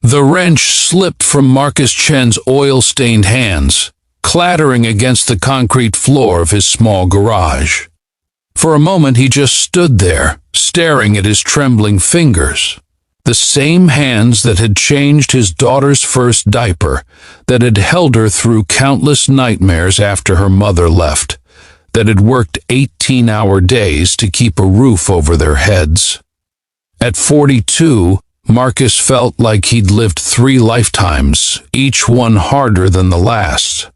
The wrench slipped from Marcus Chen's oil-stained hands, clattering against the concrete floor of his small garage. For a moment he just stood there, staring at his trembling fingers. The same hands that had changed his daughter's first diaper, that had held her through countless nightmares after her mother left, that had worked 18-hour days to keep a roof over their heads. At 42, Marcus felt like he'd lived 3 lifetimes, each one harder than the last.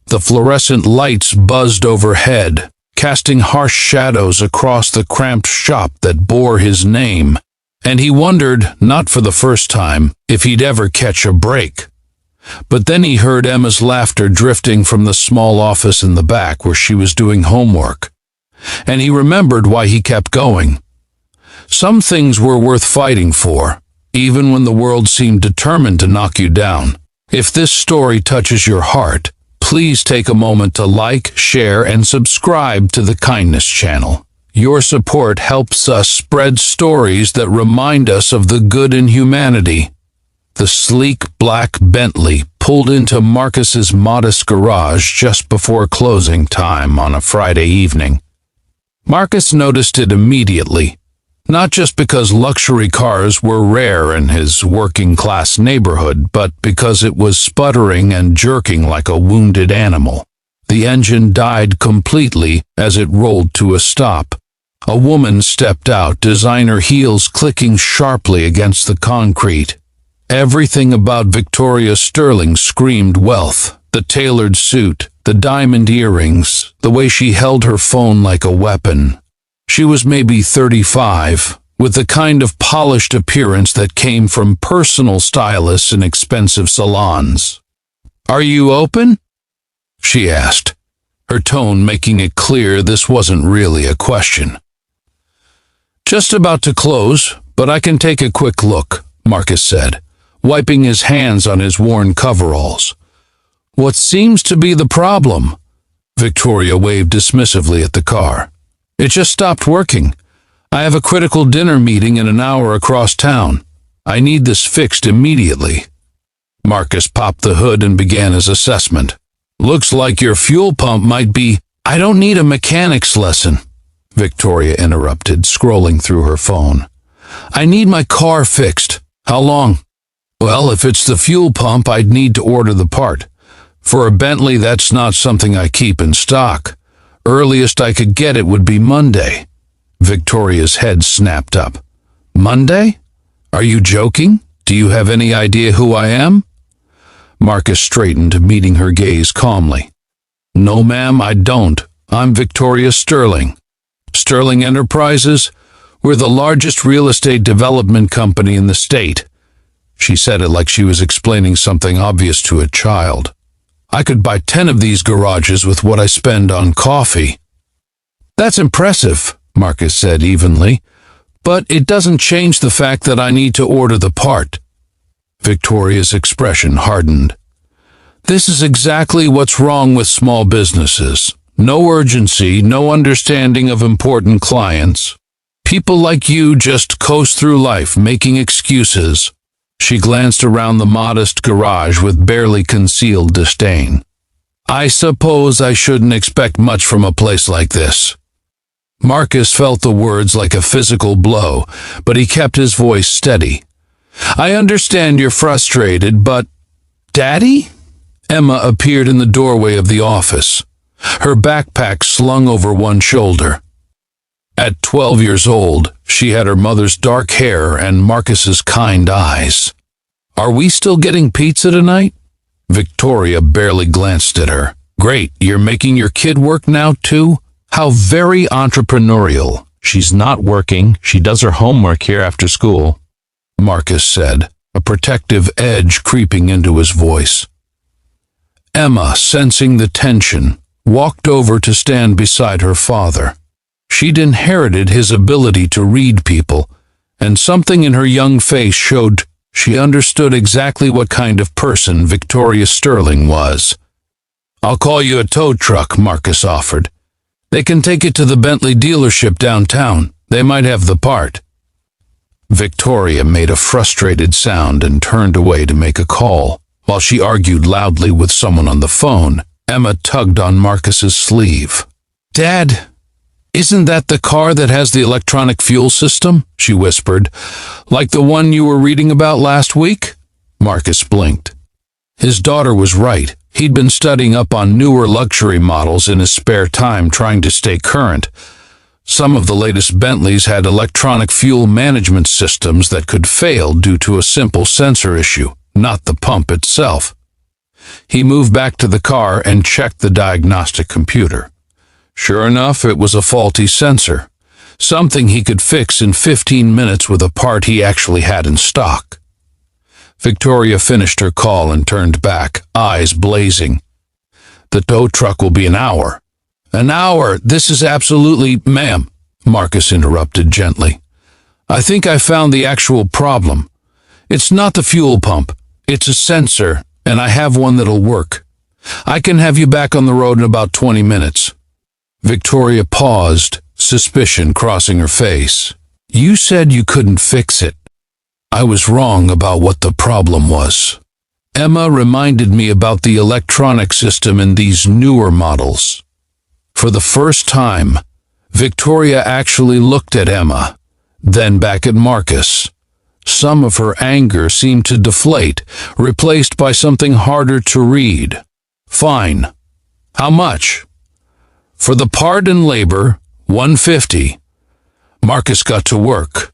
The fluorescent lights buzzed overhead, casting harsh shadows across the cramped shop that bore his name, and he wondered, not for the first time, if he'd ever catch a break. But then he heard Emma's laughter drifting from the small office in the back where she was doing homework, and he remembered why he kept going. Some things were worth fighting for, even when the world seemed determined to knock you down. If this story touches your heart, please take a moment to like, share, and subscribe to the Kindness channel. Your support helps us spread stories that remind us of the good in humanity. The sleek black Bentley pulled into Marcus's modest garage just before closing time on a Friday evening. Marcus noticed it immediately, not just because luxury cars were rare in his working-class neighborhood, but because it was sputtering and jerking like a wounded animal. The engine died completely as it rolled to a stop. A woman stepped out, designer heels clicking sharply against the concrete. Everything about Victoria Sterling screamed wealth. The tailored suit, the diamond earrings, the way she held her phone like a weapon. She was maybe 35, with the kind of polished appearance that came from personal stylists in expensive salons. "Are you open?" she asked, her tone making it clear this wasn't really a question. "Just about to close, but I can take a quick look," Marcus said, wiping his hands on his worn coveralls. "What seems to be the problem?" Victoria waved dismissively at the car. "It just stopped working. I have a critical dinner meeting in an hour across town. I need this fixed immediately." Marcus popped the hood and began his assessment. "Looks like your fuel pump might be—" "I don't need a mechanics lesson," Victoria interrupted, scrolling through her phone. "I need my car fixed. How long?" "Well, if it's the fuel pump, I'd need to order the part. For a Bentley, that's not something I keep in stock. Earliest I could get it would be Monday." Victoria's head snapped up. "Monday? Are you joking? Do you have any idea who I am?" Marcus straightened, meeting her gaze calmly. "No, ma'am, I don't. I'm Victoria Sterling. Sterling Enterprises? We're the largest real estate development company in the state." She said it like she was explaining something obvious to a child. "I could buy 10 of these garages with what I spend on coffee." "That's impressive," Marcus said evenly, "but it doesn't change the fact that I need to order the part." Victoria's expression hardened. "This is exactly what's wrong with small businesses. No urgency, no understanding of important clients. People like you just coast through life making excuses." She glanced around the modest garage with barely concealed disdain. "I suppose I shouldn't expect much from a place like this." Marcus felt the words like a physical blow, but he kept his voice steady. "I understand you're frustrated, but—" "Daddy?" Emma appeared in the doorway of the office, her backpack slung over one shoulder. At 12 years old, she had her mother's dark hair and Marcus's kind eyes. "Are we still getting pizza tonight?" Victoria barely glanced at her. "Great, you're making your kid work now too? How very entrepreneurial." "She's not working. She does her homework here after school," Marcus said, a protective edge creeping into his voice. Emma, sensing the tension, walked over to stand beside her father. She'd inherited his ability to read people, and something in her young face showed she understood exactly what kind of person Victoria Sterling was. "I'll call you a tow truck," Marcus offered. "They can take it to the Bentley dealership downtown. They might have the part." Victoria made a frustrated sound and turned away to make a call. While she argued loudly with someone on the phone, Emma tugged on Marcus's sleeve. "Dad, isn't that the car that has the electronic fuel system?" she whispered. "Like the one you were reading about last week?" Marcus blinked. His daughter was right. He'd been studying up on newer luxury models in his spare time, trying to stay current. Some of the latest Bentleys had electronic fuel management systems that could fail due to a simple sensor issue, not the pump itself. He moved back to the car and checked the diagnostic computer. Sure enough, it was a faulty sensor, something he could fix in 15 minutes with a part he actually had in stock. Victoria finished her call and turned back, eyes blazing. "The tow truck will be an hour." "An hour? This is absolutely—" "Ma'am," Marcus interrupted gently. "I think I found the actual problem. It's not the fuel pump. It's a sensor, and I have one that'll work. I can have you back on the road in about 20 minutes. Victoria paused, suspicion crossing her face. "You said you couldn't fix it." "I was wrong about what the problem was. Emma reminded me about the electronic system in these newer models." For the first time, Victoria actually looked at Emma, then back at Marcus. Some of her anger seemed to deflate, replaced by something harder to read. "Fine. How much?" "For the part and labor, $150. Marcus got to work.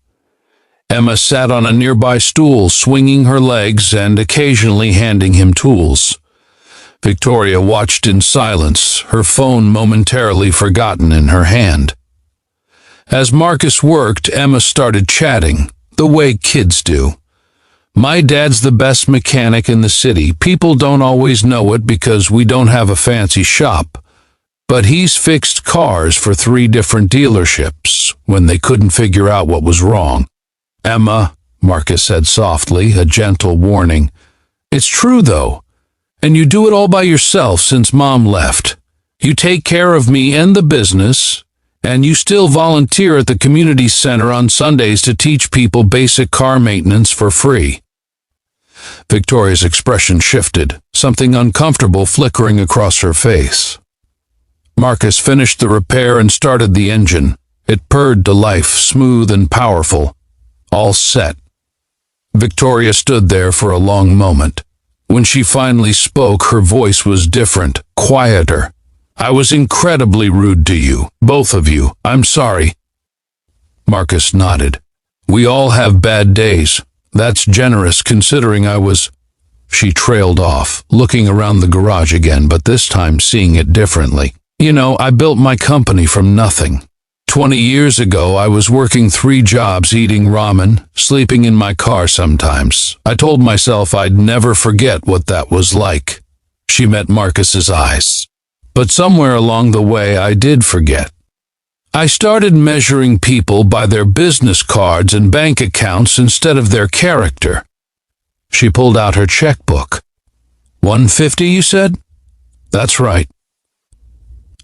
Emma sat on a nearby stool, swinging her legs and occasionally handing him tools. Victoria watched in silence, her phone momentarily forgotten in her hand. As Marcus worked, Emma started chatting, the way kids do. "My dad's the best mechanic in the city. People don't always know it because we don't have a fancy shop. But he's fixed cars for 3 different dealerships when they couldn't figure out what was wrong." "Emma," Marcus said softly, a gentle warning. "It's true, though. And you do it all by yourself since Mom left. You take care of me and the business, and you still volunteer at the community center on Sundays to teach people basic car maintenance for free." Victoria's expression shifted, something uncomfortable flickering across her face. Marcus finished the repair and started the engine. It purred to life, smooth and powerful. All set. Victoria stood there for a long moment. When she finally spoke, her voice was different, quieter. "I was incredibly rude to you, both of you. I'm sorry." Marcus nodded. "We all have bad days. That's generous considering I was—" She trailed off, looking around the garage again, but this time seeing it differently. "You know, I built my company from nothing. 20 years ago, I was working 3 jobs, eating ramen, sleeping in my car sometimes. I told myself I'd never forget what that was like." She met Marcus's eyes. "But somewhere along the way, I did forget. I started measuring people by their business cards and bank accounts instead of their character." She pulled out her checkbook. $150, you said?" "That's right."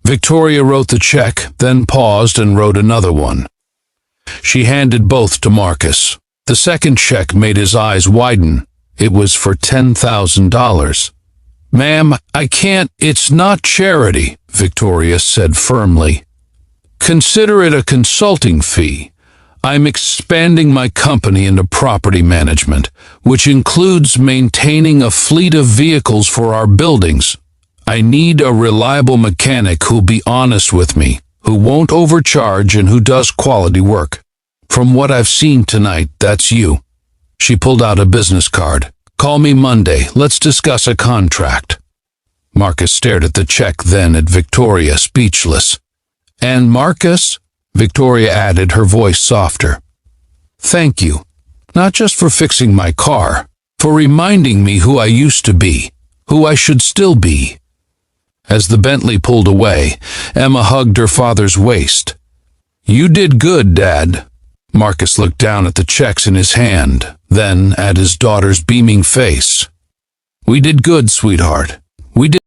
Victoria wrote the check, then paused and wrote another one. She handed both to Marcus. The second check made his eyes widen. It was for $10,000. "Ma'am, I can't— It's not charity," Victoria said firmly. "Consider it a consulting fee. I'm expanding my company into property management, which includes maintaining a fleet of vehicles for our buildings. I need a reliable mechanic who'll be honest with me, who won't overcharge and who does quality work. From what I've seen tonight, that's you." She pulled out a business card. "Call me Monday. Let's discuss a contract." Marcus stared at the check, then at Victoria, speechless. "And Marcus," Victoria added, her voice softer. "Thank you, not just for fixing my car, for reminding me who I used to be, who I should still be." As the Bentley pulled away, Emma hugged her father's waist. "You did good, Dad." Marcus looked down at the checks in his hand, then at his daughter's beaming face. "We did good, sweetheart. We did."